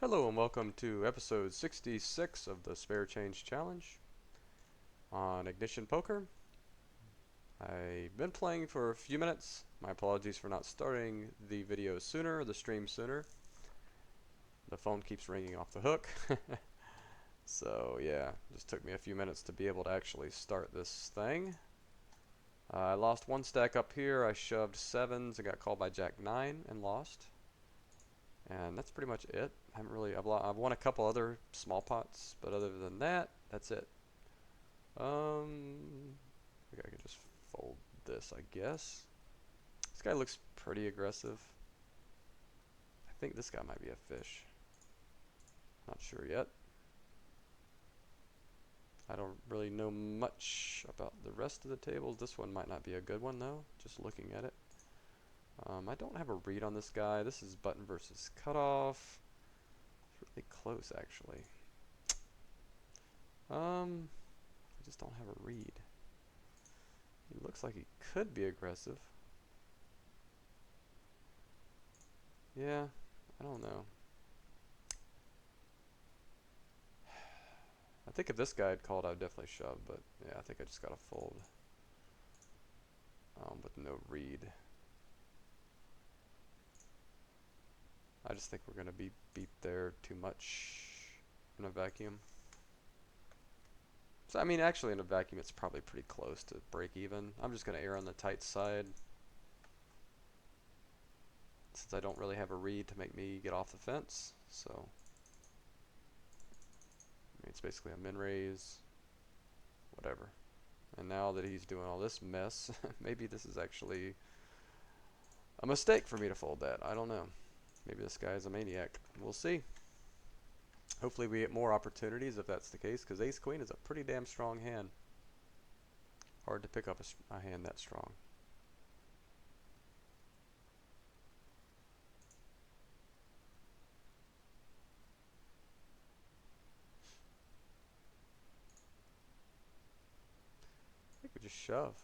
Hello and welcome to episode 66 of the Spare Change Challenge on Ignition Poker. I've been playing for a few minutes. My apologies for not starting the video sooner, the stream sooner. The phone keeps ringing off the hook. So yeah, just took me a few minutes to be able to actually start this thing. I lost one stack up here. I shoved sevens and got called by Jack 9 and lost. And that's pretty much it. I've won a couple other small pots, but other than that, that's it. I think I could just fold this, I guess. This guy looks pretty aggressive. I think this guy might be a fish. Not sure yet. I don't really know much about the rest of the tables. This one might not be a good one though, just looking at it. I don't have a read on this guy. This is button versus cutoff. It's really close actually. I just don't have a read. He looks like he could be aggressive. Yeah, I don't know. I think if this guy had called, I'd definitely shove, but yeah, I think I just gotta fold with no read. I just think we're gonna be beat there too much in a vacuum. So I mean, actually in a vacuum, it's probably pretty close to break even. I'm just gonna err on the tight side since I don't really have a read to make me get off the fence. So I mean, it's basically a min raise, whatever. And now that he's doing all this mess, maybe this is actually a mistake for me to fold that. I don't know. Maybe this guy is a maniac. We'll see. Hopefully we get more opportunities if that's the case, because ace-queen is a pretty damn strong hand. Hard to pick up a hand that strong. I think we just shove.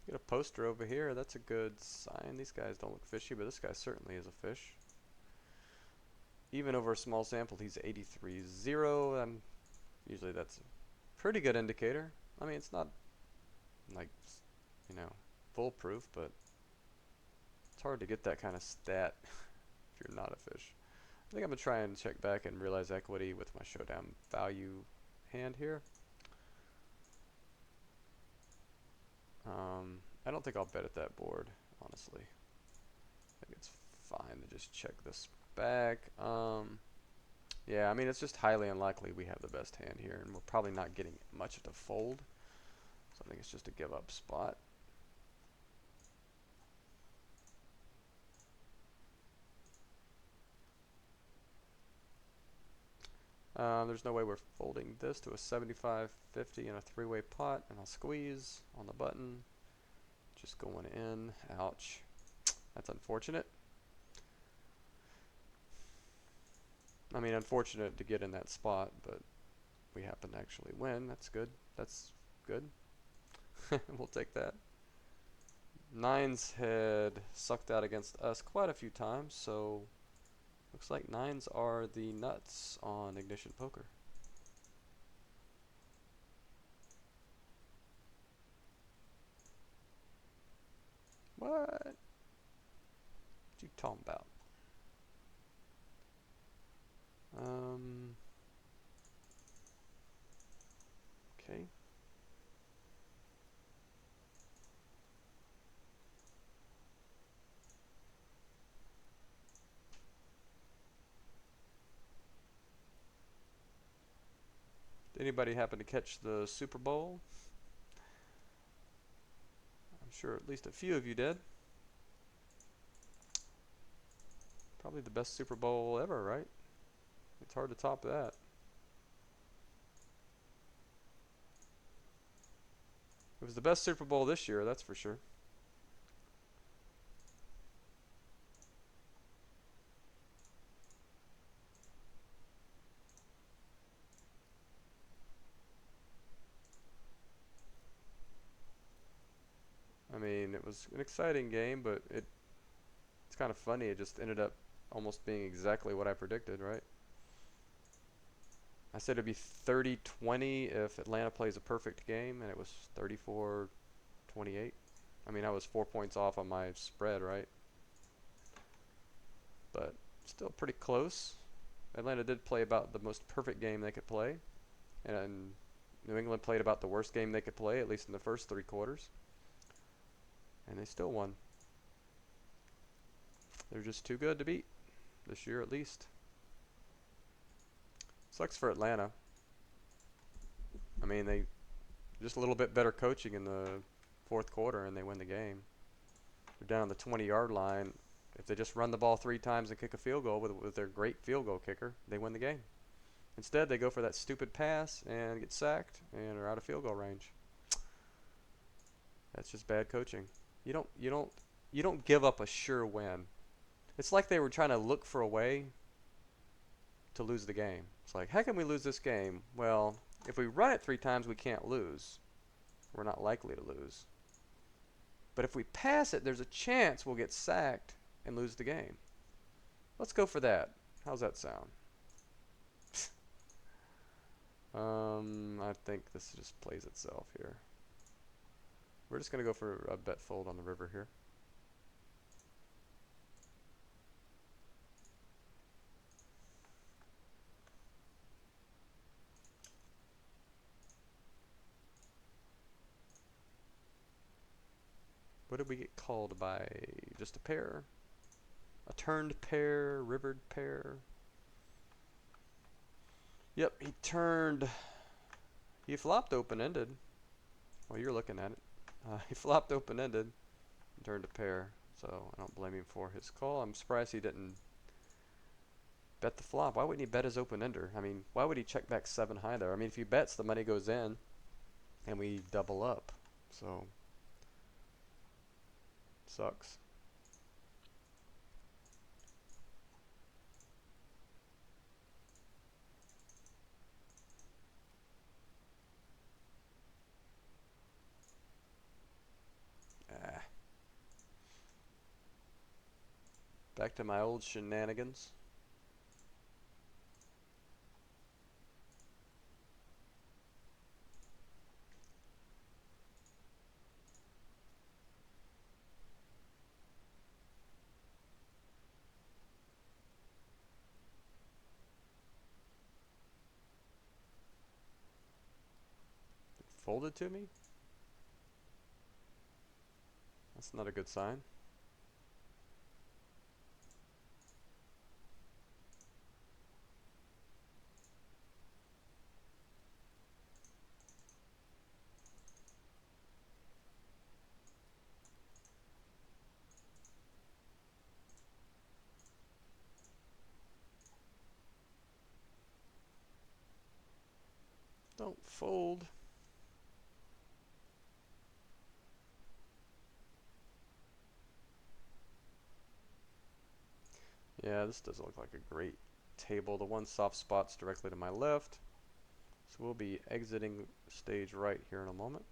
Get a poster over here. That's a good sign. These guys don't look fishy, but this guy certainly is a fish. Even over a small sample, he's 83-0. Usually that's a pretty good indicator. I mean, it's not like, you know, foolproof, but it's hard to get that kind of stat if you're not a fish. I think I'm going to try and check back and realize equity with my showdown value hand here. I don't think I'll bet at that board, honestly. I think it's fine to just check this back. Yeah, I mean, it's just highly unlikely we have the best hand here, and we're probably not getting much to fold. So I think it's just a give up spot. There's no way we're folding this to a 75-50 in a three-way pot, and I'll squeeze on the button. Just going in. Ouch. That's unfortunate. I mean, unfortunate to get in that spot, but we happen to actually win. That's good. That's good. We'll take that. Nines had sucked out against us quite a few times, so looks like nines are the nuts on Ignition Poker. What you talking about? Okay. Did anybody happen to catch the Super Bowl? I'm sure at least a few of you did. Probably the best Super Bowl ever, right? It's hard to top that. It was the best Super Bowl this year, that's for sure. mean, it was an exciting game, but it's kind of funny. It just ended up almost being exactly what I predicted, right? I said it'd be 30-20 if Atlanta plays a perfect game, and it was 34-28. I mean, I was 4 points off on my spread, right? But still pretty close. Atlanta did play about the most perfect game they could play, and New England played about the worst game they could play, at least in the first 3 quarters, and they still won. They're just too good to beat this year, at least. Sucks for Atlanta. I mean, they just a little bit better coaching in the fourth quarter, and they win the game. They're down on the 20-yard line. If they just run the ball 3 times and kick a field goal with their great field goal kicker, they win the game. Instead, they go for that stupid pass and get sacked and are out of field goal range. That's just bad coaching. You don't give up a sure win. It's like they were trying to look for a way to lose the game. It's like, how can we lose this game? Well, if we run it 3 times, we can't lose. We're not likely to lose. But if we pass it, there's a chance we'll get sacked and lose the game. Let's go for that. How's that sound? I think this just plays itself here. We're just going to go for a bet fold on the river here. What did we get called by? Just a pair? A turned pair, rivered pair? Yep, he flopped open-ended. Well, you're looking at it. He flopped open-ended and turned a pair. So I don't blame him for his call. I'm surprised he didn't bet the flop. Why wouldn't he bet his open-ender? I mean, why would he check back 7 high there? I mean, if he bets, the money goes in and we double up. So, sucks. Back to my old shenanigans. Folded to me? That's not a good sign. Don't fold. Yeah, this doesn't look like a great table. The one soft spot's directly to my left. So we'll be exiting stage right here in a moment.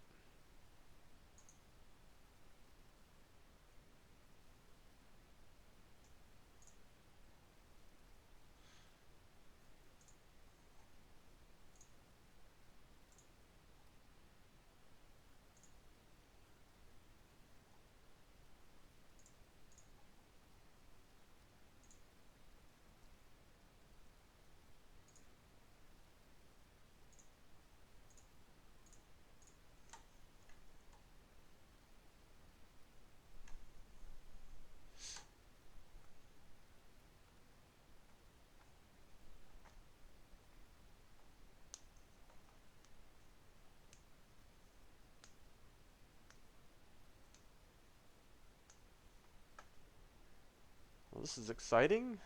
Well, this is exciting.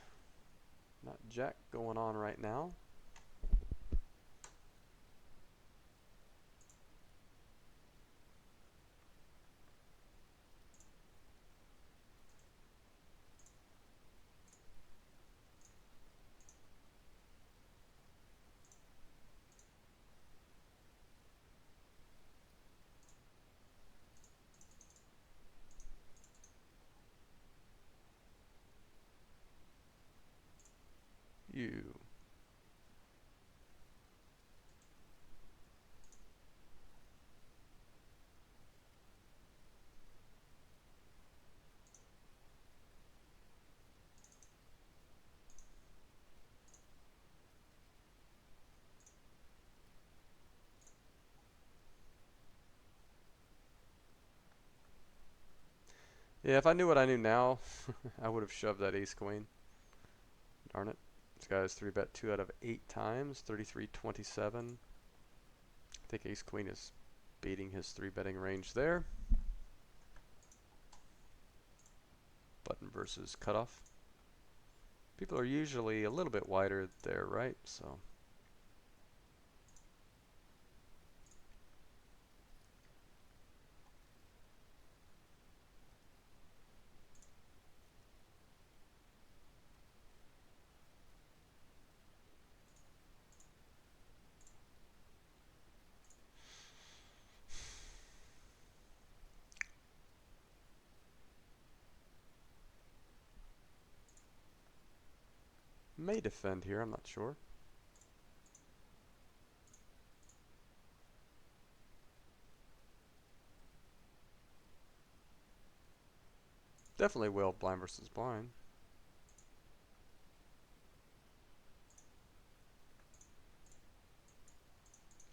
Not jack going on right now. you. Yeah, if I knew what I knew now, I would have shoved that ace queen. Darn it. This guy's 3-bet 2 out of 8 times, 33-27. I think ace queen is beating his 3-betting range there. Button versus cutoff. People are usually a little bit wider there, right? So may defend here, I'm not sure. Definitely will blind versus blind.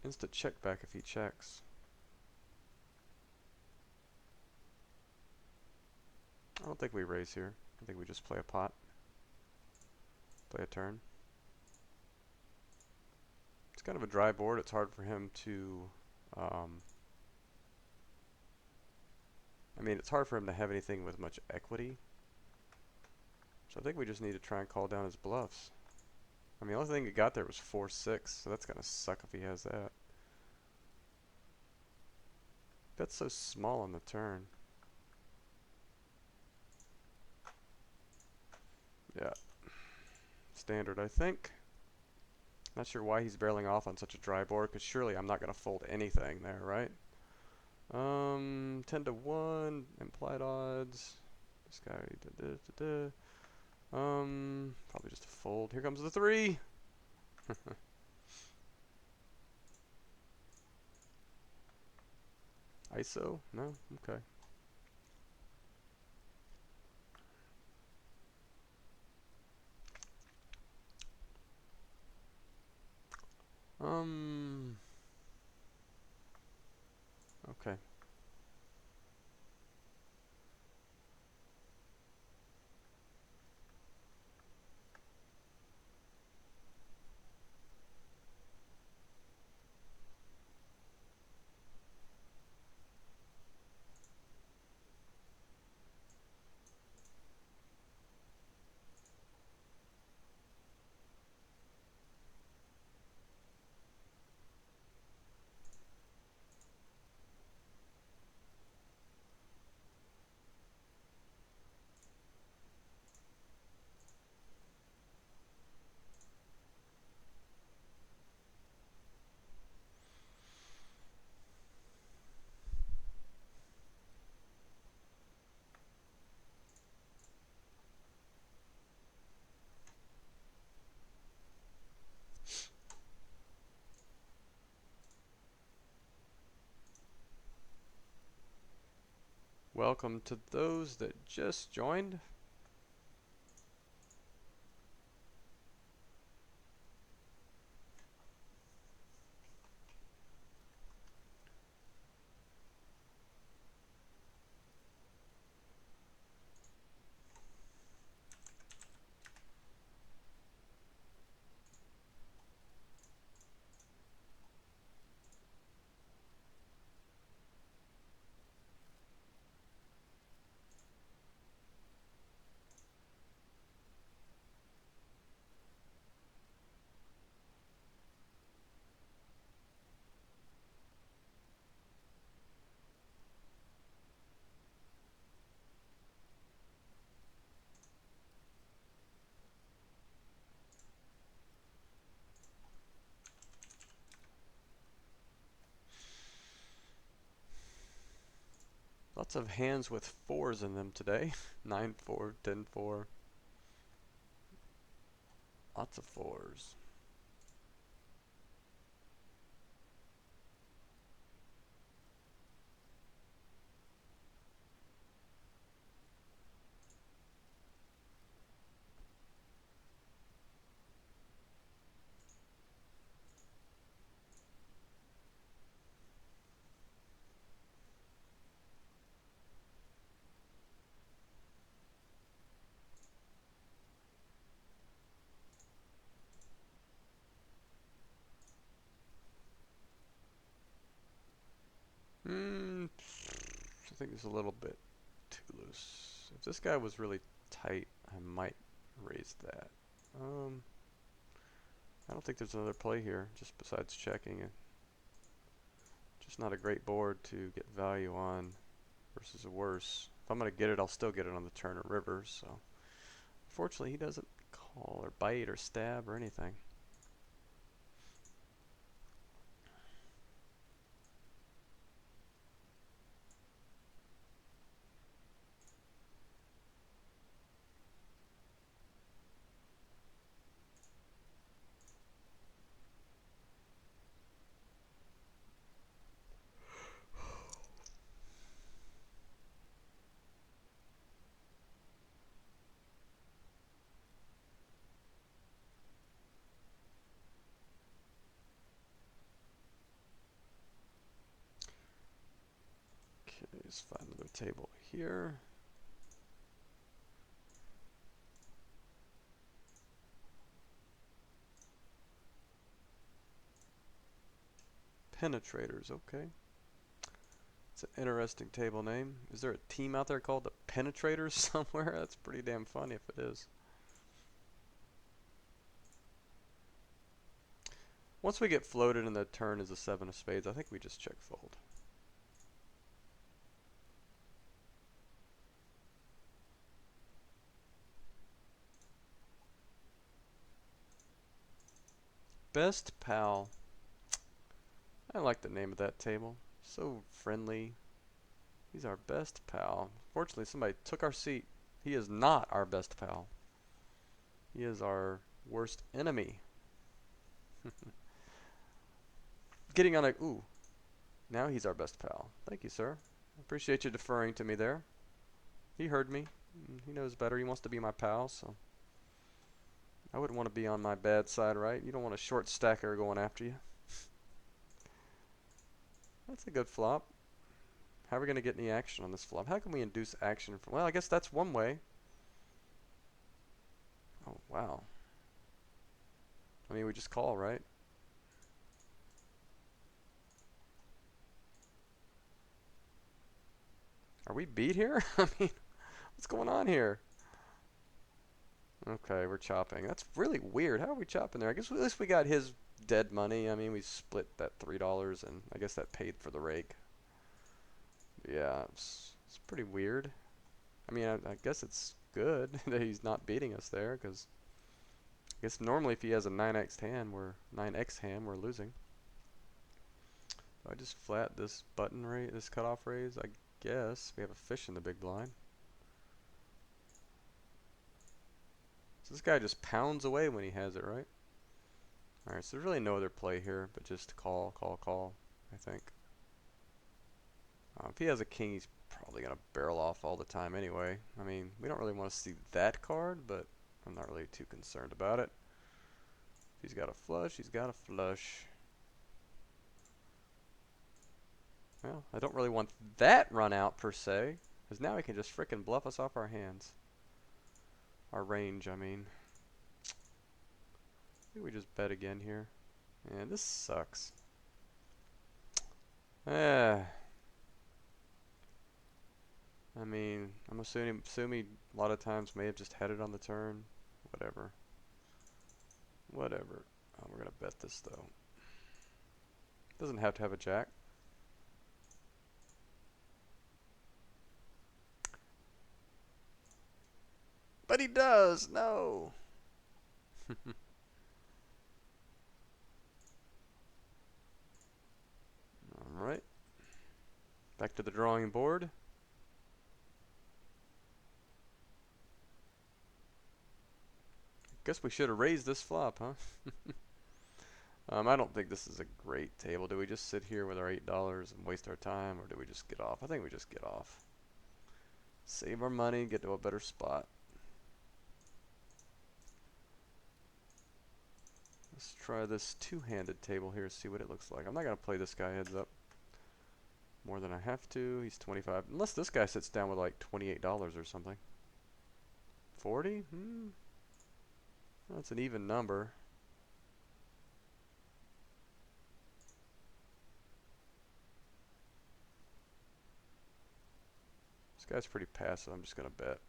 Instant check back if he checks. I don't think we raise here. I think we just play a pot. Play a turn. It's kind of a dry board. It's hard for him to I mean, it's hard for him to have anything with much equity. So I think we just need to try and call down his bluffs. I mean, the only thing he got there was 4-6, so that's gonna suck if he has that. That's so small on the turn. Yeah. Standard, I think. Not sure why he's barreling off on such a dry board, because surely I'm not gonna fold anything there, right? 10-1, implied odds. This guy, probably just a fold. Here comes the 3. ISO? No? Okay. Okay. Welcome to those that just joined. Lots of hands with 4s in them today. 9-4, 10-4. Lots of fours. I think it's a little bit too loose. If this guy was really tight, I might raise that. I don't think there's another play here, just besides checking it. Just not a great board to get value on versus a worse. If I'm going to get it, I'll still get it on the turn or river, so. Unfortunately, he doesn't call or bite or stab or anything. Okay, let's find another table here. Penetrators, okay. It's an interesting table name. Is there a team out there called the Penetrators somewhere? That's pretty damn funny if it is. Once we get floated and the turn is a 7 of spades, I think we just check fold. Best pal. I like the name of that table. So friendly. He's our best pal. Fortunately, somebody took our seat. He is not our best pal. He is our worst enemy. Getting on a... Ooh. Now he's our best pal. Thank you, sir. I appreciate you deferring to me there. He heard me. He knows better. He wants to be my pal, so... I wouldn't want to be on my bad side, right? You don't want a short stacker going after you. That's a good flop. How are we going to get any action on this flop? How can we induce action from... Well, I guess that's one way. Oh, wow. I mean, we just call, right? Are we beat here? I mean, what's going on here? Okay, we're chopping. That's really weird. How are we chopping there? I guess at least we got his dead money. I mean, we split that $3, and I guess that paid for the rake. Yeah, it's pretty weird. I mean, I guess it's good that he's not beating us there, because I guess normally if he has a 9x hand, 9x hand, we're losing. So I just flat this button raise, this cutoff raise. I guess we have a fish in the big blind. So this guy just pounds away when he has it, right? Alright, so there's really no other play here, but just call, call, call, I think. If he has a king, he's probably going to barrel off all the time anyway. I mean, we don't really want to see that card, but I'm not really too concerned about it. If he's got a flush, he's got a flush. Well, I don't really want that run out per se, because now he can just frickin' bluff us off our hands. Our range, I mean. I think we just bet again here. Yeah, this sucks. I mean, I'm assuming a lot of times may have just had it on the turn. Whatever. Whatever. Oh, we're going to bet this, though. Doesn't have to have a jack. But he does! No! Alright. Back to the drawing board. Guess we should have raised this flop, huh? I don't think this is a great table. Do we just sit here with our $8 and waste our time, or do we just get off? I think we just get off. Save our money, get to a better spot. Let's try this two-handed table here, see what it looks like. I'm not going to play this guy heads up more than I have to. He's 25. Unless this guy sits down with like $28 or something. 40? That's an even number. This guy's pretty passive. I'm just going to bet.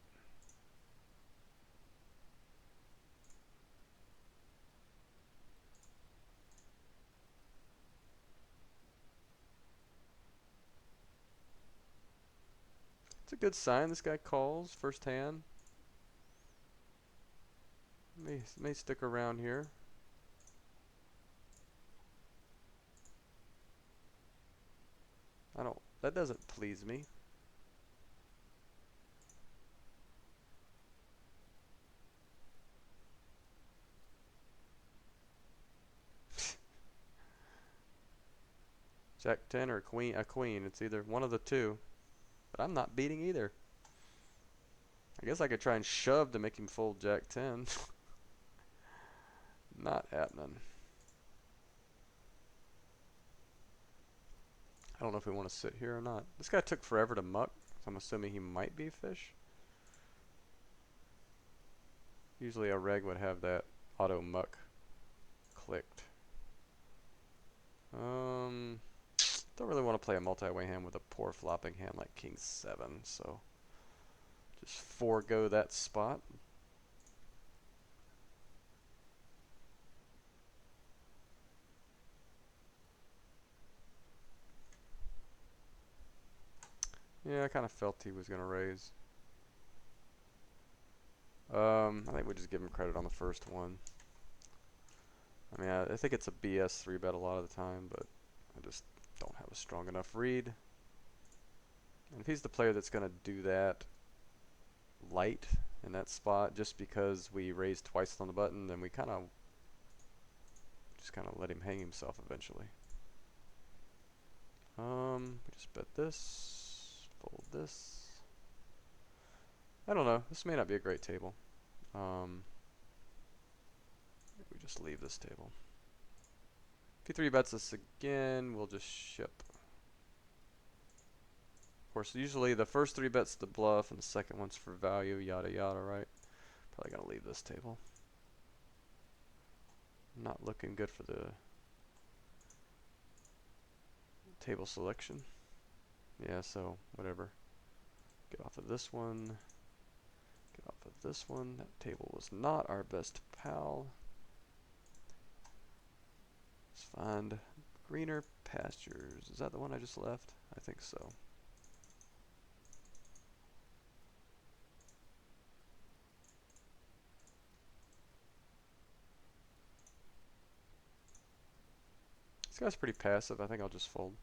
It's a good sign. This guy calls first hand. May stick around here. That doesn't please me. Jack 10 or a queen. It's either one of the two. But I'm not beating either. I guess I could try and shove to make him fold Jack 10. Not happening. I don't know if we want to sit here or not. This guy took forever to muck, so I'm assuming he might be fish. Usually a reg would have that auto muck clicked. Don't really want to play a multi-way hand with a poor flopping hand like King 7, so just forego that spot. Yeah, I kind of felt he was going to raise. I think we just give him credit on the first one. I mean, I think it's a BS 3-bet a lot of the time, but I just don't have a strong enough read. And if he's the player that's going to do that light in that spot just because we raised twice on the button, then we just kind of let him hang himself eventually. We just bet this, fold this. I don't know. This may not be a great table. We just leave this table. If he 3-bets us again, we'll just ship. Of course, usually the first 3-bet's the bluff and the second one's for value, yada yada, right? Probably gonna leave this table. Not looking good for the table selection. Yeah, so whatever. Get off of this one. Get off of this one. That table was not our best pal. Let's find greener pastures. Is that the one I just left? I think so. This guy's pretty passive. I think I'll just fold.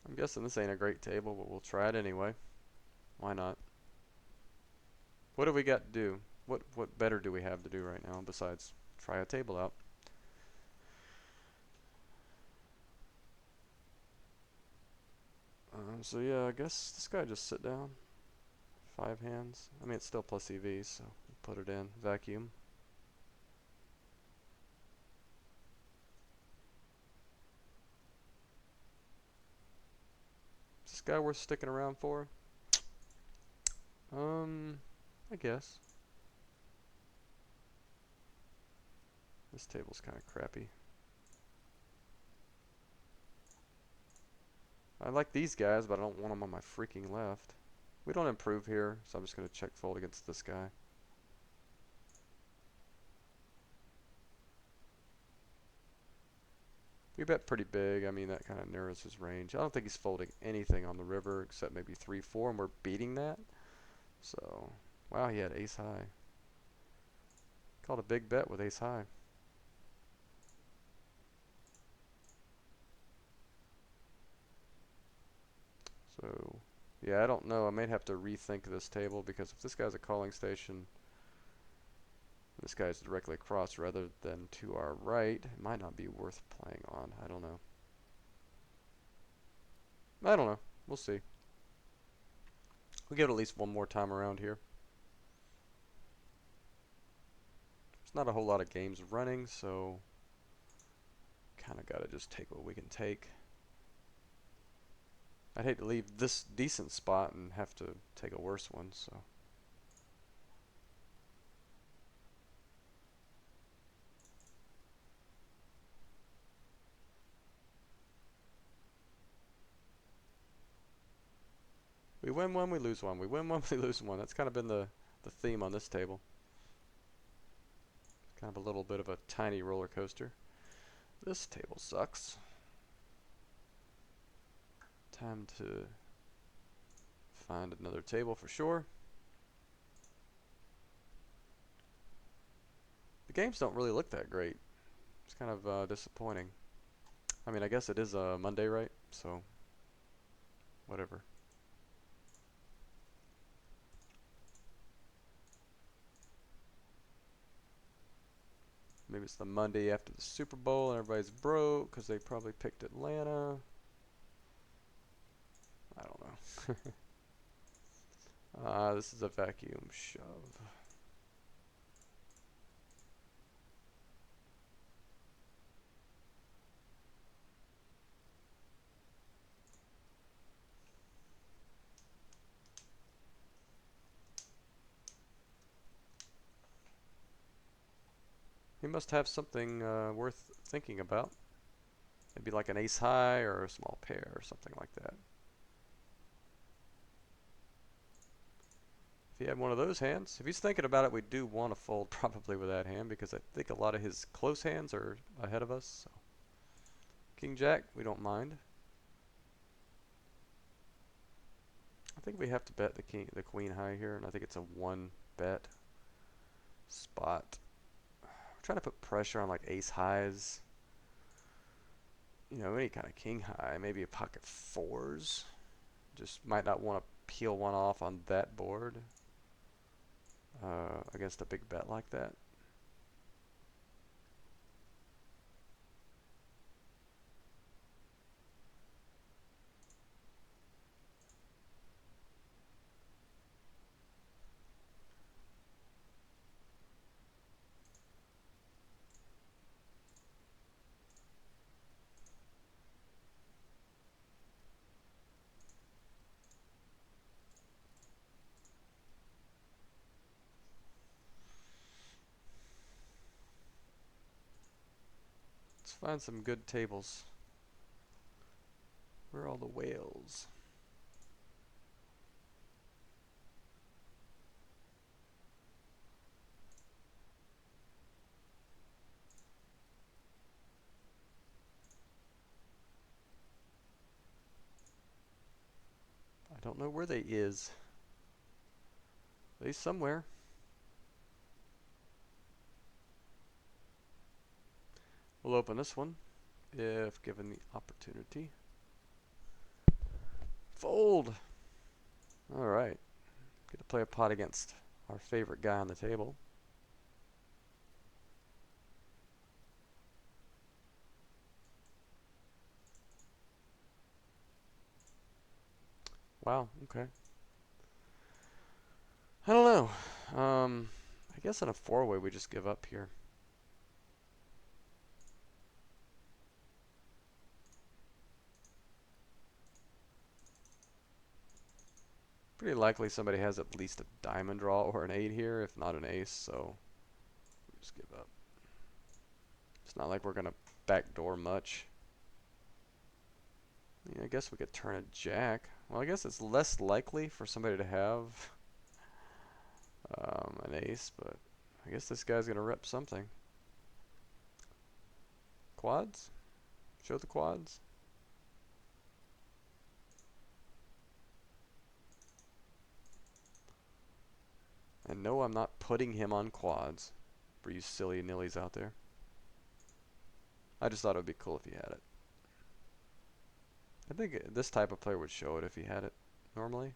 I'm guessing this ain't a great table, but we'll try it anyway. Why not? What do we got to do? What better do we have to do right now besides try a table out? So yeah, I guess this guy just sit down. 5 hands. I mean, it's still plus EV, so put it in. Vacuum. Is this guy worth sticking around for? I guess. This table's kind of crappy. I like these guys, but I don't want them on my freaking left. We don't improve here, so I'm just going to check fold against this guy. We bet pretty big. I mean, that kind of narrows his range. I don't think he's folding anything on the river except maybe 3-4, and we're beating that. So, wow, he had ace high. Called a big bet with ace high. So, yeah, I don't know. I may have to rethink this table because if this guy's a calling station, this guy's directly across rather than to our right, it might not be worth playing on. I don't know. I don't know. We'll see. We'll give it at least one more time around here. There's not a whole lot of games running, so kind of got to just take what we can take. I'd hate to leave this decent spot and have to take a worse one, so. We win one, we lose one. We win one, we lose one. That's kind of been the theme on this table. It's kind of a little bit of a tiny roller coaster. This table sucks. Time to find another table for sure. The games don't really look that great. It's kind of disappointing. I mean, I guess it is a Monday, right? So, whatever. Maybe it's the Monday after the Super Bowl and everybody's broke because they probably picked Atlanta. I don't know. This is a vacuum shove. He must have something worth thinking about. Maybe like an ace high or a small pair or something like that. If he had one of those hands, if he's thinking about it, we do want to fold probably with that hand because I think a lot of his close hands are ahead of us. So. King Jack, we don't mind. I think we have to bet the queen high here, and I think it's a one bet spot. I'm trying to put pressure on like ace highs. You know, any kind of king high, maybe a pocket fours. Just might not want to peel one off on that board against a big bet like that. Let's find some good tables. Where are all the whales? I don't know where they is. They somewhere. We'll open this one if given the opportunity. Fold! Alright. Get to play a pot against our favorite guy on the table. Wow, okay. I don't know. I guess in a four-way we just give up here. Pretty likely somebody has at least a diamond draw or an 8 here, if not an ace, so we just give up. It's not like we're going to backdoor much. I mean, I guess we could turn a jack. Well, I guess it's less likely for somebody to have an ace, but I guess this guy's going to rep something. Quads? Show the quads. And no, I'm not putting him on quads for you silly nillies out there. I just thought it would be cool if he had it. I think this type of player would show it if he had it normally.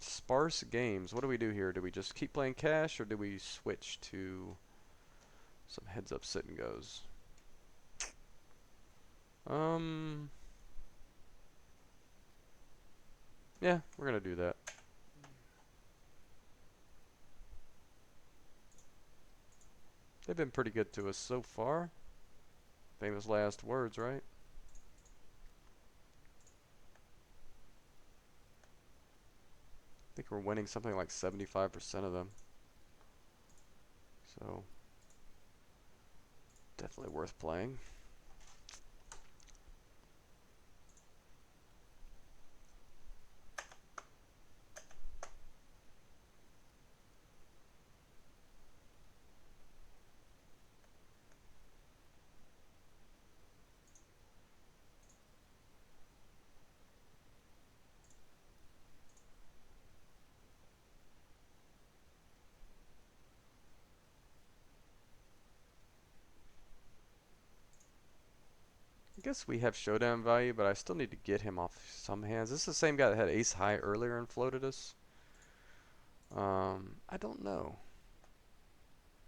Sparse games. What do we do here? Do we just keep playing cash or do we switch to some heads up sit and goes? Yeah, we're gonna do that. They've been pretty good to us so far. Famous last words, right? I think we're winning something like 75% of them. So, definitely worth playing. I guess we have showdown value, but I still need to get him off some hands. This is the same guy that had ace high earlier and floated us. I don't know.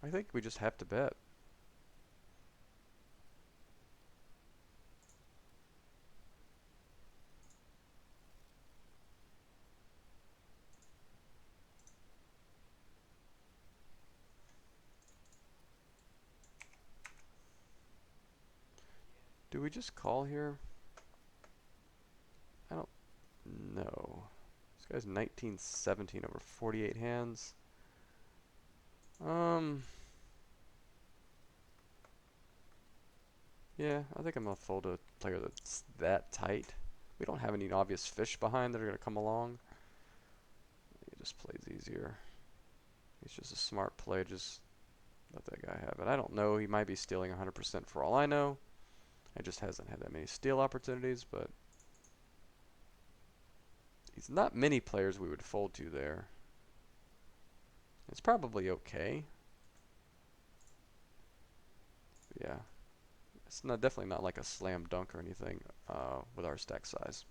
I think we just have to bet. Do we just call here? I don't know. This guy's 19-17 over 48 hands. Yeah, I think I'm gonna fold a player that's that tight. We don't have any obvious fish behind that are gonna come along. He just plays easier. He's just a smart play. Just let that guy have it. I don't know. He might be stealing 100% for all I know. He just hasn't had that many steal opportunities, but he's not many players we would fold to there. It's probably okay. Yeah. It's not definitely not like a slam dunk or anything with our stack size.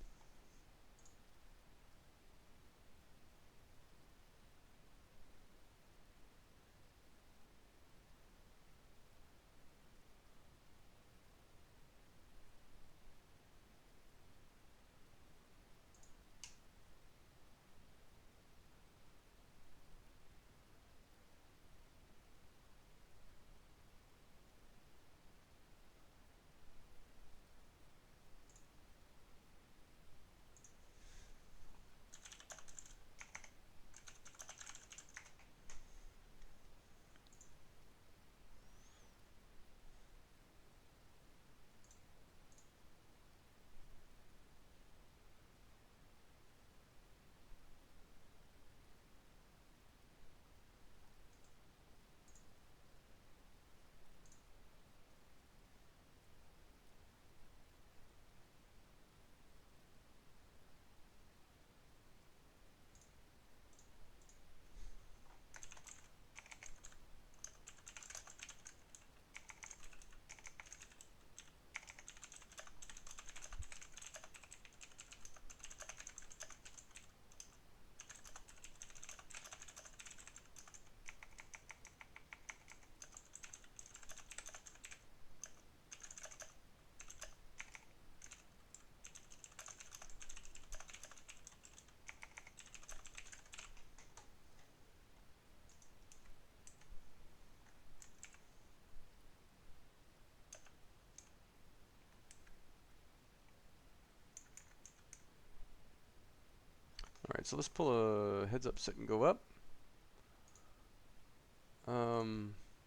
Alright, so let's pull a heads up sit and go up.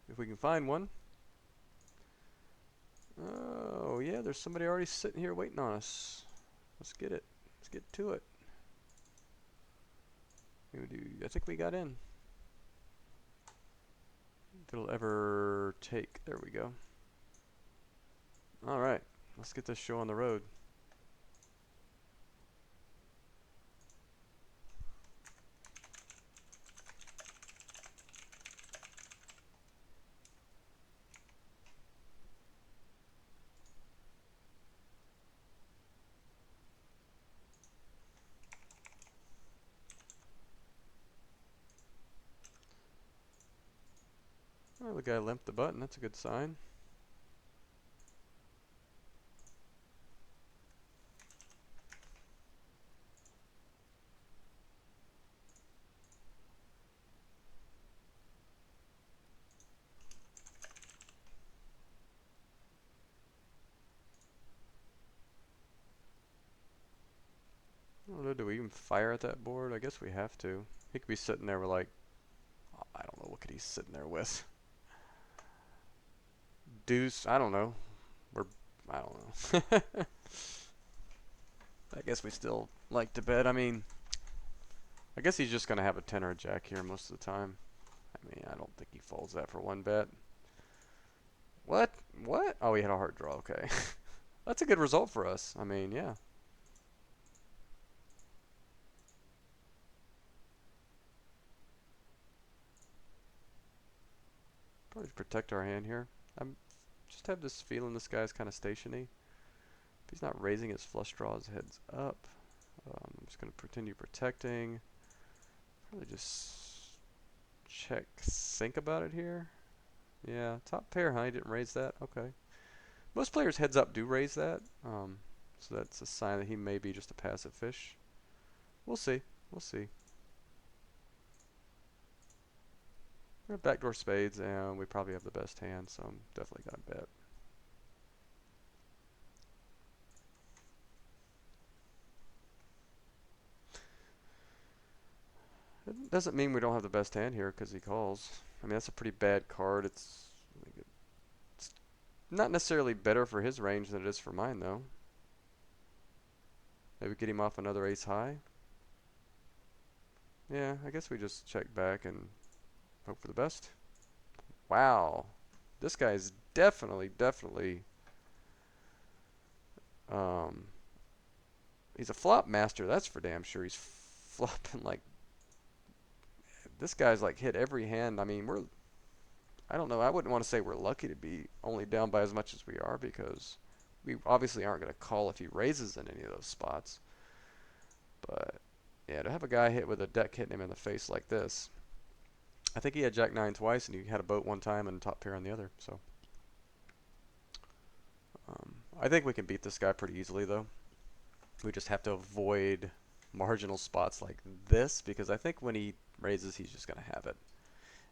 If we can find one. Oh yeah, there's somebody already sitting here waiting on us. Let's get it. Let's get to it. I think we got in. If it'll ever take. There we go. Alright, let's get this show on the road. Oh, the guy limped the button. That's a good sign. I don't know, do we even fire at that board? I guess we have to. He could be sitting there with like, I don't know, what could he sitting there with? Deuce, I don't know. I don't know. I guess we still like to bet. I mean, I guess he's just going to have a 10 or a jack here most of the time. I mean, I don't think he folds that for one bet. What? What? Oh, he had a hard draw. Okay. That's a good result for us. I mean, yeah. Probably protect our hand here. I'm just have this feeling this guy's kind of stationy. If he's not raising his flush draws heads up, I'm just going to continue protecting. Probably just check think about it here. Yeah, top pair, huh? He didn't raise that. Okay. Most players heads up do raise that. So that's a sign that he may be just a passive fish. We'll see. We'll see. We have backdoor spades, and we probably have the best hand, so I'm definitely going to bet. It doesn't mean we don't have the best hand here because he calls. I mean, that's a pretty bad card. It's not necessarily better for his range than it is for mine, though. Maybe get him off another ace high. Yeah, I guess we just check back and hope for the best. Wow. This guy's definitely, um, he's a flop master, that's for damn sure. He's flopping like, this guy's like hit every hand. I mean, I don't know, I wouldn't want to say we're lucky to be only down by as much as we are because we obviously aren't going to call if he raises in any of those spots. But, yeah, to have a guy hit with a deck hitting him in the face like this, I think he had Jack 9 twice and he had a boat one time and top pair on the other, so. I think we can beat this guy pretty easily, though. We just have to avoid marginal spots like this because I think when he raises, he's just going to have it.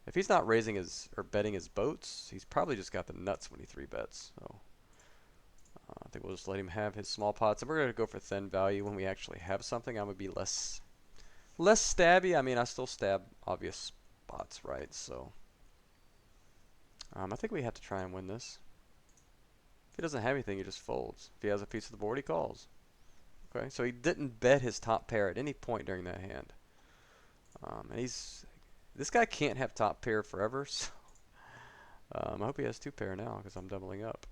If he's not raising his or betting his boats, he's probably just got the nuts when he 3-bets. So I think we'll just let him have his small pots, and we're going to go for thin value when we actually have something. I'm going to be less stabby. I mean, I still stab obvious spots, right? So I think we have to try and win this. If he doesn't have anything, he just folds. If he has a piece of the board, he calls. Okay, so he didn't bet his top pair at any point during that hand. And this guy can't have top pair forever, so I hope he has 2 pair now because I'm doubling up.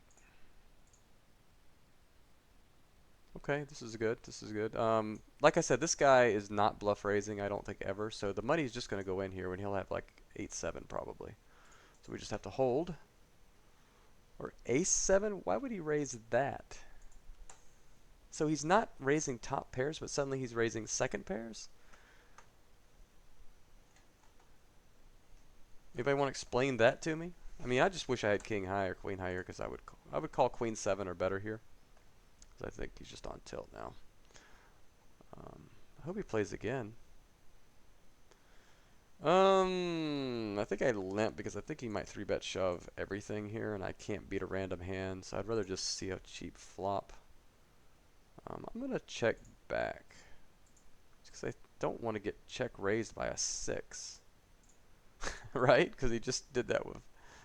Okay, this is good. This is good. Like I said, this guy is not bluff raising, I don't think ever, so the money is just going to go in here when he'll have like 8-7 probably. So we just have to hold. Or ace-7? Why would he raise that? So he's not raising top pairs, but suddenly he's raising second pairs? Anybody want to explain that to me? I mean, I just wish I had king high or queen high here because I would call queen 7 or better here. Because I think he's just on tilt now. I hope he plays again. I think I limp because I think he might 3-bet shove everything here, and I can't beat a random hand, so I'd rather just see a cheap flop. I'm going to check back because I don't want to get check raised by a 6. Right? Because he just did that with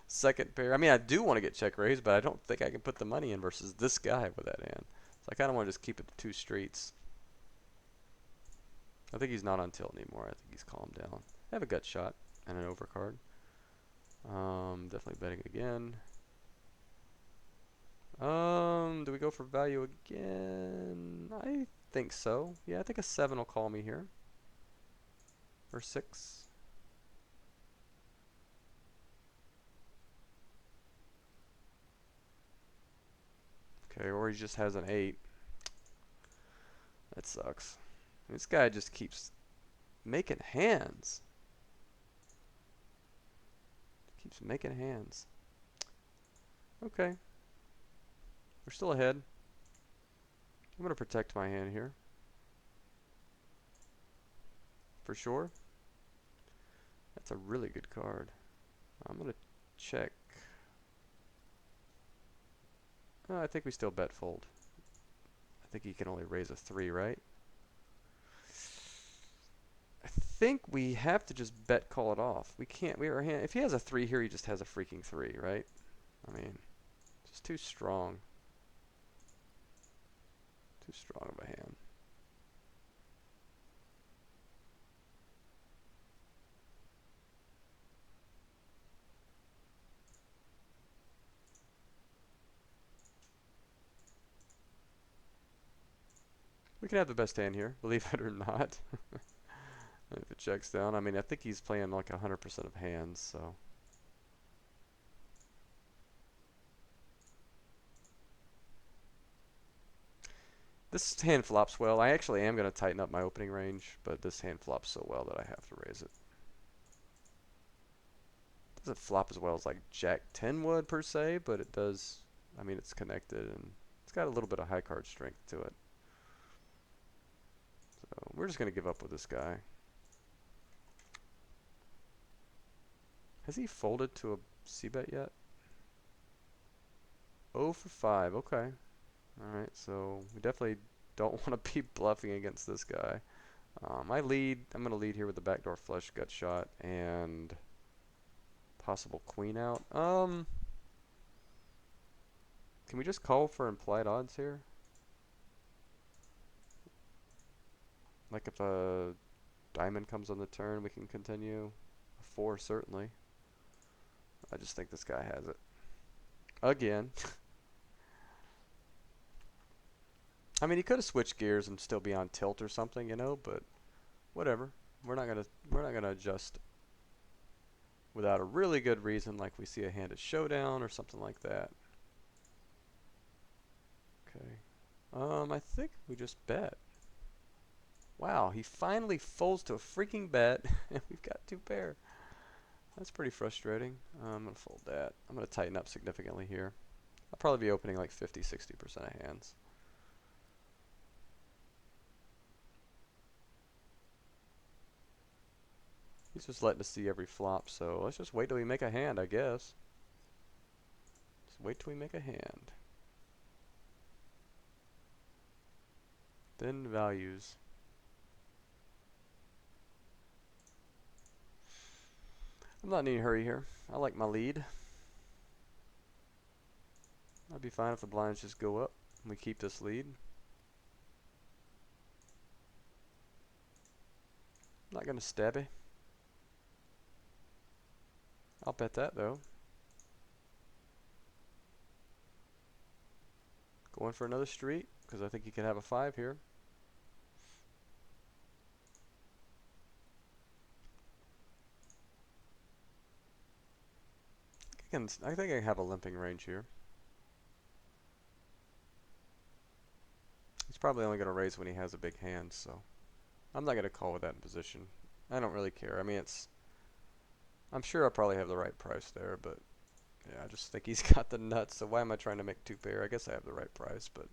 second pair. I mean, I do want to get check raised, but I don't think I can put the money in versus this guy with that hand. So I kind of want to just keep it to 2 streets. I think he's not on tilt anymore. I think he's calmed down. I have a gut shot and an overcard. Definitely betting again. Do we go for value again? I think so. Yeah, I think a 7 will call me here. Or 6. Okay, or he just has an 8. That sucks. This guy just keeps making hands. Keeps making hands. Okay. We're still ahead. I'm going to protect my hand here. For sure. That's a really good card. I'm going to check. I think we still bet fold. I think he can only raise a 3, right? I think we have to just bet call it off. We can't. If he has a 3 here, he just has a freaking 3, right? I mean, just too strong. Too strong of a hand. We can have the best hand here, believe it or not. If it checks down, I mean, I think he's playing like 100% of hands, so. This hand flops well. I actually am going to tighten up my opening range, but this hand flops so well that I have to raise it. Doesn't flop as well as like Jack 10 would per se, but it does. I mean, it's connected and it's got a little bit of high card strength to it. So we're just going to give up with this guy. Has he folded to a c-bet yet? 0 for 5. Okay. Alright, so we definitely don't want to be bluffing against this guy. I lead. I'm going to lead here with the backdoor flush gut shot and possible queen out. Can we just call for implied odds here? Like if a diamond comes on the turn, we can continue. A 4 certainly. I just think this guy has it. Again. I mean, he could have switched gears and still be on tilt or something, you know, but whatever. We're not gonna adjust without a really good reason, like we see a hand at showdown or something like that. Okay. I think we just bet. Wow, he finally folds to a freaking bet, and we've got 2 pair. That's pretty frustrating. I'm gonna fold that. I'm gonna tighten up significantly here. I'll probably be opening like 50-60% of hands. He's just letting us see every flop, so let's just wait till we make a hand, I guess. Just wait till we make a hand. Then values. I'm not in any hurry here. I like my lead. I'd be fine if the blinds just go up and we keep this lead. I'm not gonna stab it. I'll bet that though. Going for another street because I think you could have a 5 here. I think I have a limping range here. He's probably only going to raise when he has a big hand, so I'm not going to call with that in position. I don't really care. I mean, I'm sure I probably have the right price there, but yeah, I just think he's got the nuts, so why am I trying to make 2 pair? I guess I have the right price, but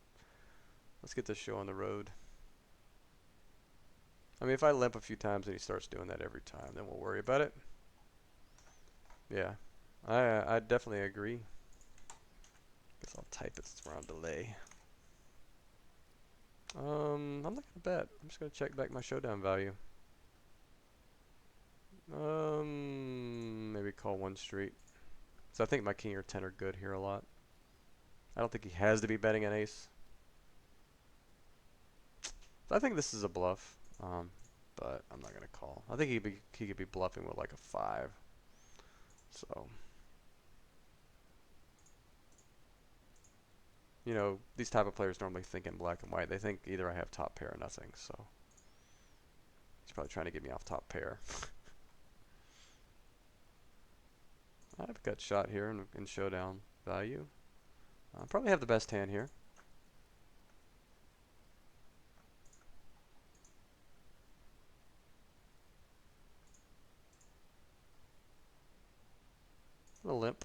let's get this show on the road. I mean, if I limp a few times and he starts doing that every time, then we'll worry about it. Yeah, I definitely agree. Guess I'll type it since we're on delay. I'm not gonna bet. I'm just gonna check back my showdown value. Maybe call 1 street. So I think my king or 10 are good here a lot. I don't think he has to be betting an ace. So I think this is a bluff, but I'm not gonna call. I think he could be bluffing with like a 5. So, you know, these type of players normally think in black and white. They think either I have top pair or nothing. So he's probably trying to get me off top pair. I have a gut shot here in showdown value. I probably have the best hand here. A limp.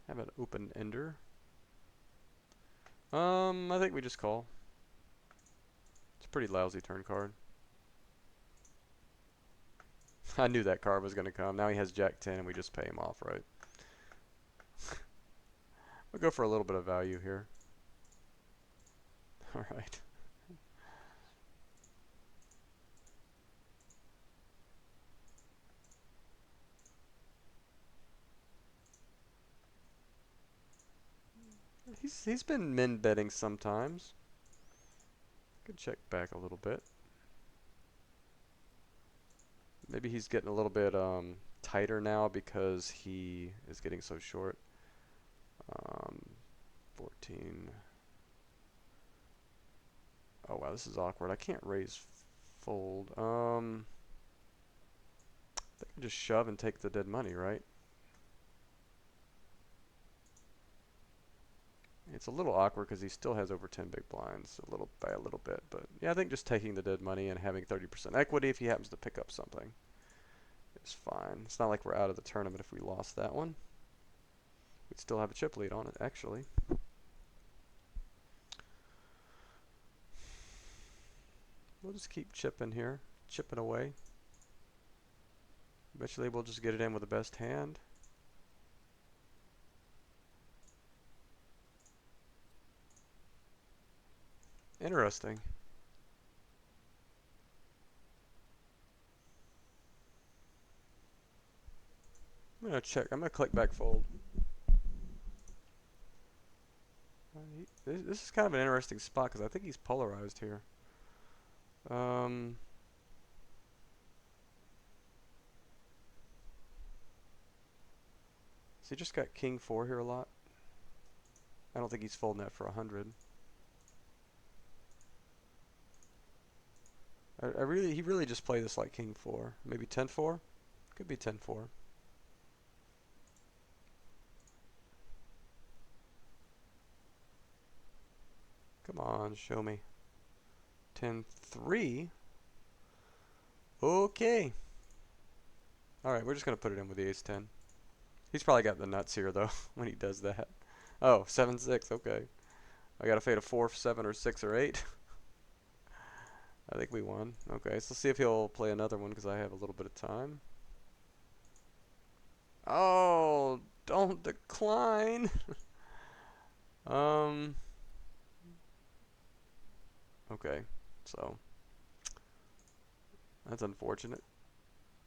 Have an open ender. I think we just call. It's a pretty lousy turn card. I knew that card was going to come. Now he has Jack 10 and we just pay him off, right? We'll go for a little bit of value here. Alright. He's been min betting sometimes. Could check back a little bit. Maybe he's getting a little bit tighter now because he is getting so short. 14. Oh wow, this is awkward. I can't raise fold. They can just shove and take the dead money, right? It's a little awkward because he still has over 10 big blinds, by a little bit. But yeah, I think just taking the dead money and having 30% equity if he happens to pick up something is fine. It's not like we're out of the tournament if we lost that one. We'd still have a chip lead on it, actually. We'll just keep chipping here, chipping away. Eventually we'll just get it in with the best hand. Interesting. I'm gonna check. I'm gonna click back fold. This is kind of an interesting spot because I think he's polarized here. So he just got king 4 here a lot. I don't think he's folding that for 100. He really just played this like king 4. Maybe 10-4? Could be 10-4. Come on, show me. 10-3? Okay. Alright, we're just going to put it in with the ace-10. He's probably got the nuts here, though, when he does that. Oh, 7-6, okay. I got to fade a 4, 7, or 6, or 8. I think we won. Okay, so let's see if he'll play another one, because I have a little bit of time. Oh, don't decline. Okay, so that's unfortunate.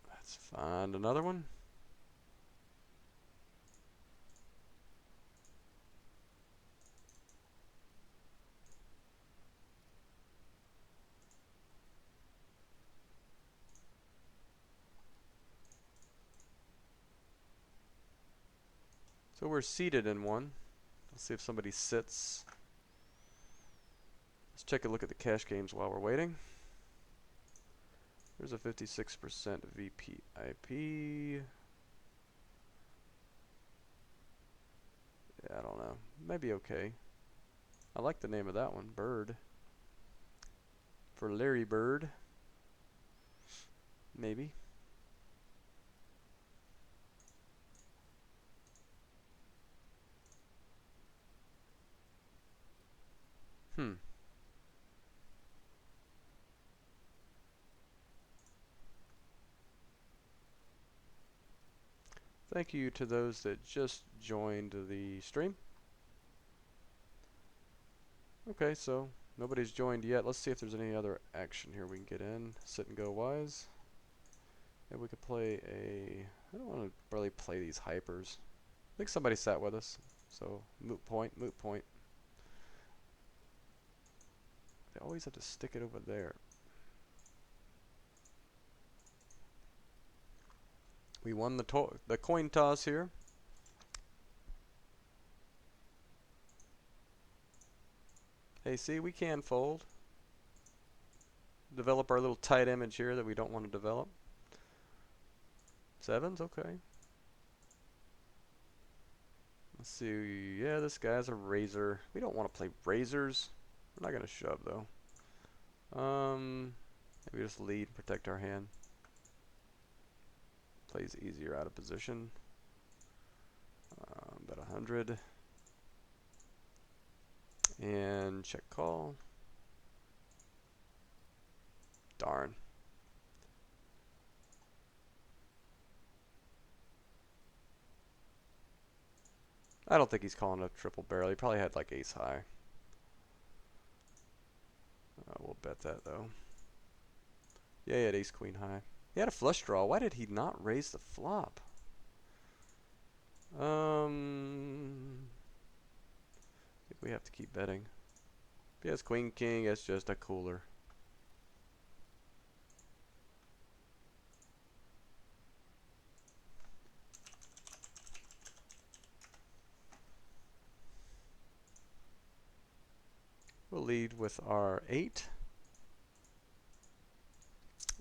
Let's find another one. So we're seated in one. Let's see if somebody sits. Let's check a look at the cash games while we're waiting. There's a 56% VPIP. Yeah, I don't know. Maybe okay. I like the name of that one, Bird. For Larry Bird. Maybe. Hmm. Thank you to those that just joined the stream. Okay, so nobody's joined yet. Let's see if there's any other action here we can get in. Sit and go wise. Maybe we could play a... I don't want to really play these hypers. I think somebody sat with us. So, moot point, moot point. They always have to stick it over there. We won the coin toss here. Hey, see, we can fold. Develop our little tight image here that we don't want to develop. Sevens, okay. Let's see. Yeah, this guy's a razor. We don't want to play razors. We're not going to shove, though. Maybe just lead and protect our hand. Plays easier out of position. Bet 100. And check call. Darn. I don't think he's calling a triple barrel. He probably had like ace high. We'll bet that though. Yeah, he had ace queen high. He had a flush draw. Why did he not raise the flop? I think we have to keep betting. If he has queen king, it's just a cooler. We'll lead with our 8.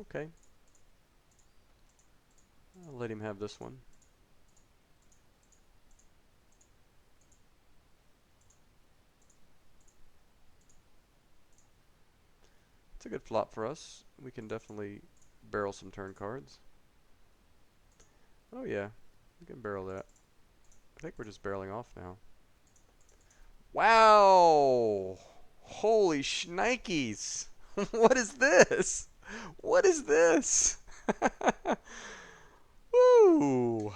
Okay. I'll let him have this one. It's a good flop for us. We can definitely barrel some turn cards. Oh yeah, we can barrel that. I think we're just barreling off now. Wow! Holy shnikes! What is this? What is this? Woo!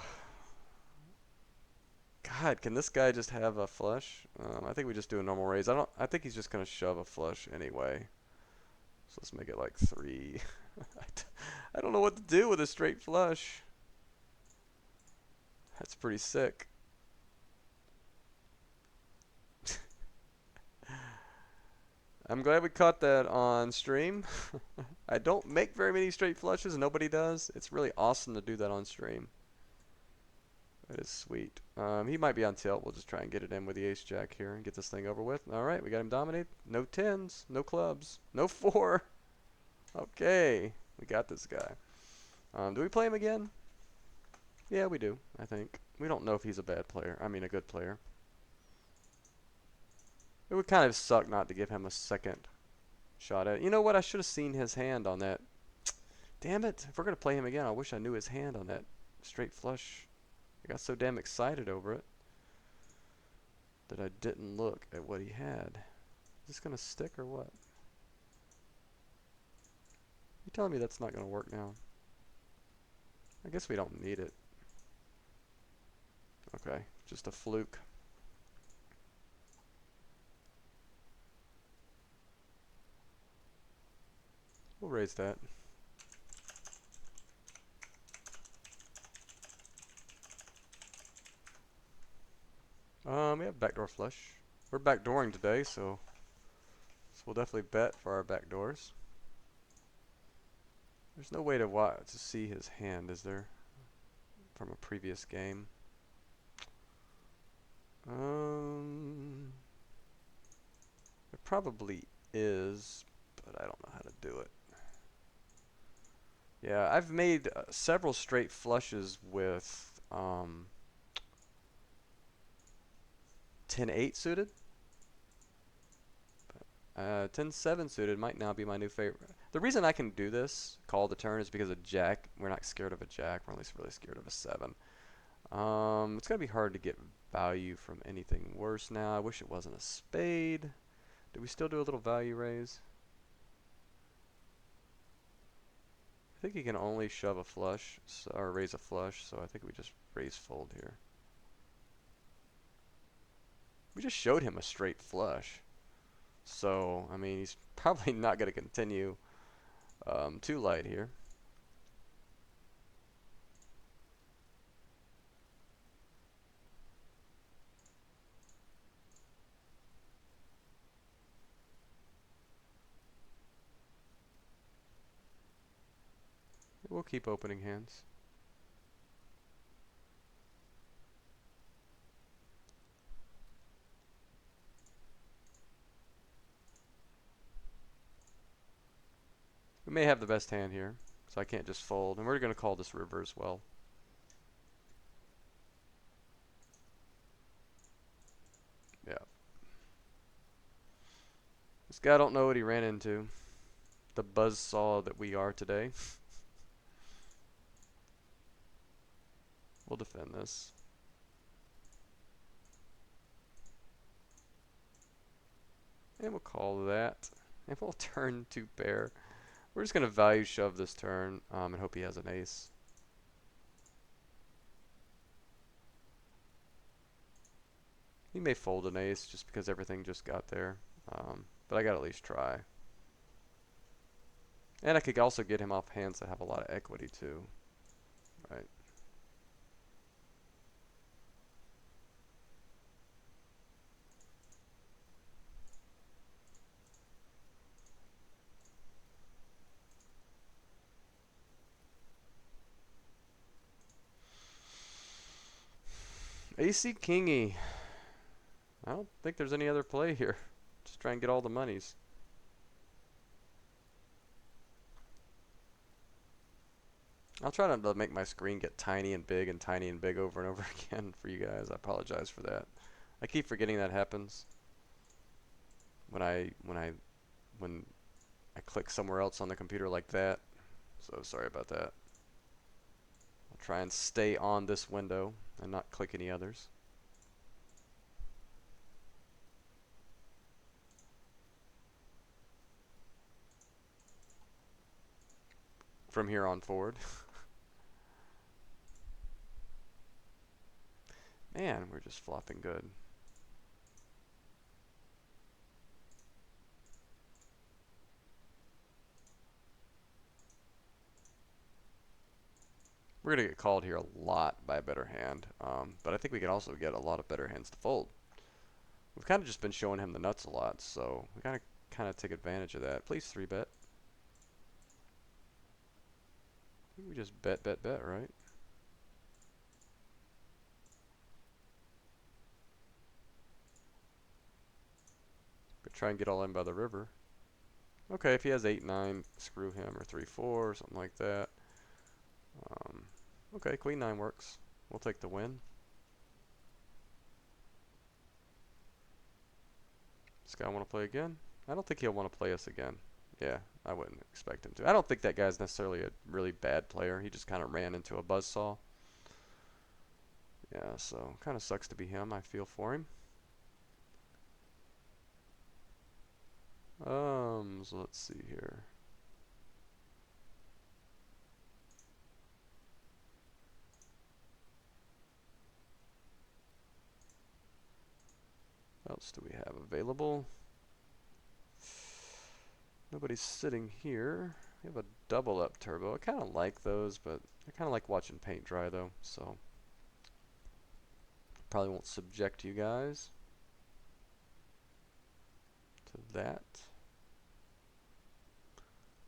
God, can this guy just have a flush? I think we just do a normal raise. I think he's just gonna shove a flush anyway. So let's make it like 3. I don't know what to do with a straight flush. That's pretty sick. I'm glad we caught that on stream. I don't make very many straight flushes. Nobody does. It's really awesome to do that on stream. That is sweet. He might be on tilt. We'll just try and get it in with the ace jack here and get this thing over with. All right, we got him dominated. No 10s, no clubs, no 4. Okay, we got this guy. Do we play him again? Yeah, we do, I think. We don't know if he's a bad player. I mean, a good player. It would kind of suck not to give him a second shot at it. You know what? I should have seen his hand on that. Damn it. If we're going to play him again, I wish I knew his hand on that straight flush. I got so damn excited over it that I didn't look at what he had. Is this going to stick or what? You telling me that's not going to work now? I guess we don't need it. Okay, just a fluke. We'll raise that. We have backdoor flush. We're backdooring today, so we'll definitely bet for our backdoors. There's no way to see his hand, is there? From a previous game. There probably is, but I don't know how to do it. Yeah, I've made several straight flushes with 10-8 suited. 10-7 suited might now be my new favorite. The reason I can do this, call the turn, is because of jack. We're not scared of a jack. We're at least really scared of a 7. It's going to be hard to get value from anything worse now. I wish it wasn't a spade. Do we still do a little value raise? I think he can only shove a flush, or raise a flush, so I think we just raise fold here. We just showed him a straight flush. So, I mean, he's probably not going to continue too light here. We'll keep opening hands. We may have the best hand here, so I can't just fold. And we're going to call this river as well. Yeah. This guy don't know what he ran into. The buzzsaw that we are today. We'll defend this. And we'll call that. And we'll turn to pair. We're just going to value shove this turn and hope he has an ace. He may fold an ace just because everything just got there. But I got to at least try. And I could also get him off hands that have a lot of equity too. Right. AC Kingy. I don't think there's any other play here. Just try and get all the monies. I'll try not to make my screen get tiny and big over and over again for you guys. I apologize for that. I keep forgetting that happens when I click somewhere else on the computer like that. So sorry about that. I'll try and stay on this window and not click any others. From here on forward. Man, we're just flopping good. We're going to get called here a lot by a better hand, but I think we can also get a lot of better hands to fold. We've kind of just been showing him the nuts a lot, so we got to kind of take advantage of that. Please 3-bet. I think we just bet, right? But try and get all in by the river. Okay, if he has 8-9, screw him, or 3-4, or something like that. Okay, Queen 9 works. We'll take the win. This guy want to play again? I don't think he'll want to play us again. Yeah, I wouldn't expect him to. I don't think that guy's necessarily a really bad player. He just kind of ran into a buzzsaw. Yeah, so kind of sucks to be him. I feel for him. So let's see here. What else do we have available? Nobody's sitting here. We have a double up turbo. I kind of like those, but I kind of like watching paint dry though, so probably won't subject you guys to that.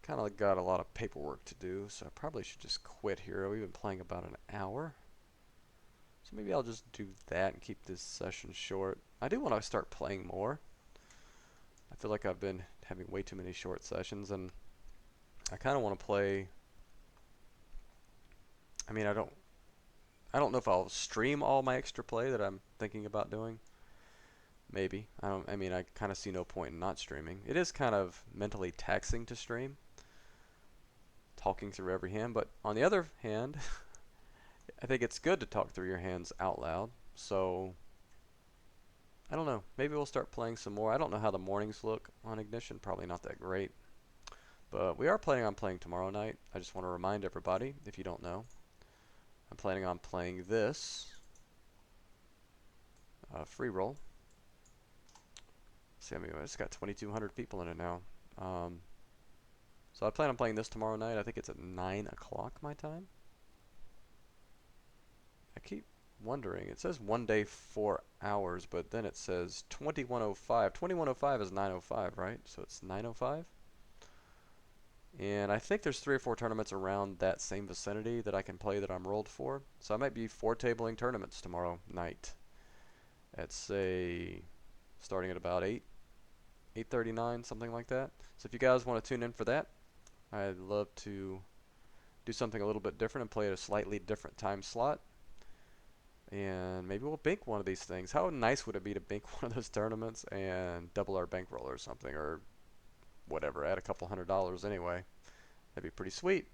Kind of got a lot of paperwork to do, so I probably should just quit here. We've been playing about an hour. So maybe I'll just do that and keep this session short. I do want to start playing more. I feel like I've been having way too many short sessions, and I kind of want to play. I mean, I don't know if I'll stream all my extra play that I'm thinking about doing. Maybe. I mean, I kind of see no point in not streaming. It is kind of mentally taxing to stream, talking through every hand, but on the other hand, I think it's good to talk through your hands out loud. So I don't know. Maybe we'll start playing some more. I don't know how the mornings look on Ignition. Probably not that great. But we are planning on playing tomorrow night. I just want to remind everybody, if you don't know, I'm planning on playing this free roll. See, I mean, it's got 2,200 people in it now. So I plan on playing this tomorrow night. I think it's at 9 o'clock my time. I keep wondering. It says 1 day, 4 hours, but then it says 21:05. 21:05 is 9:05, right? So it's 9:05. And I think there's 3 or 4 tournaments around that same vicinity that I can play that I'm rolled for. So I might be 4-tabling tournaments tomorrow night at, say, starting at about 8:39, something like that. So if you guys want to tune in for that, I'd love to do something a little bit different and play at a slightly different time slot. And maybe we'll bank one of these things. How nice would it be to bank one of those tournaments and double our bankroll or something, or whatever, add a couple $100 anyway. That'd be pretty sweet.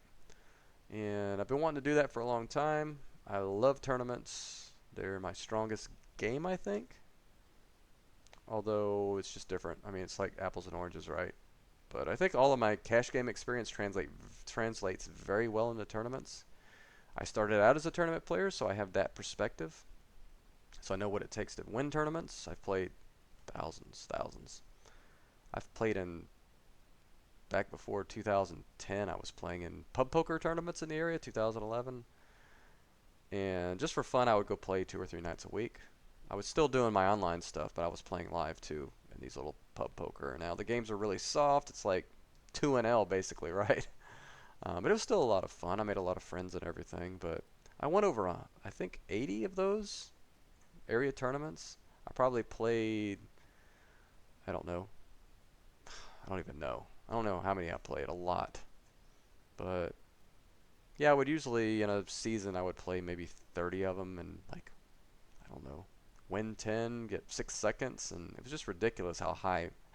And I've been wanting to do that for a long time. I love tournaments. They're my strongest game, I think. Although it's just different. I mean, it's like apples and oranges, right? But I think all of my cash game experience translates very well into tournaments. I started out as a tournament player, so I have that perspective. So I know what it takes to win tournaments. I've played thousands. I've played in back before 2010. I was playing in pub poker tournaments in the area, 2011. And just for fun, I would go play 2 or 3 nights a week. I was still doing my online stuff, but I was playing live too in these little pub poker. Now the games are really soft. It's like 2 and L basically, right? But it was still a lot of fun. I made a lot of friends and everything. But I went over, I think, 80 of those area tournaments. I probably played, I don't know, I don't even know. I don't know how many I played. A lot. But yeah, I would usually in a season I would play maybe 30 of them and like I don't know, win 10, get 6 seconds, and it was just ridiculous how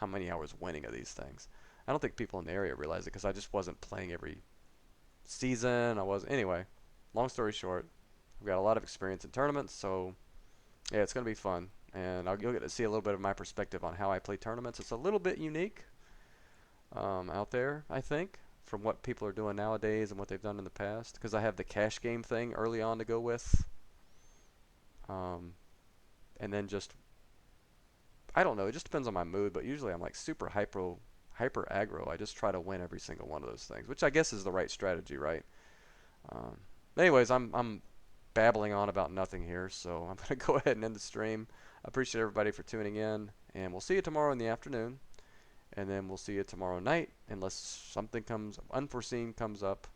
many I was winning of these things. I don't think people in the area realize it because I just wasn't playing every season. I was anyway. Long story short, I've got a lot of experience in tournaments, so yeah, it's gonna be fun, and you'll get to see a little bit of my perspective on how I play tournaments. It's a little bit unique out there, I think, from what people are doing nowadays and what they've done in the past, because I have the cash game thing early on to go with, um, and then just I don't know. It just depends on my mood, but usually I'm like super hyper aggro. I just try to win every single one of those things, which I guess is the right strategy, right? Um, anyways, I'm babbling on about nothing here, so I'm gonna go ahead and end the stream. I appreciate everybody for tuning in, and we'll see you tomorrow in the afternoon, and then we'll see you tomorrow night, unless something comes unforeseen comes up.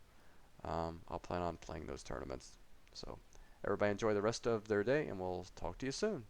I'll plan on playing those tournaments. So everybody enjoy the rest of their day, and we'll talk to you soon.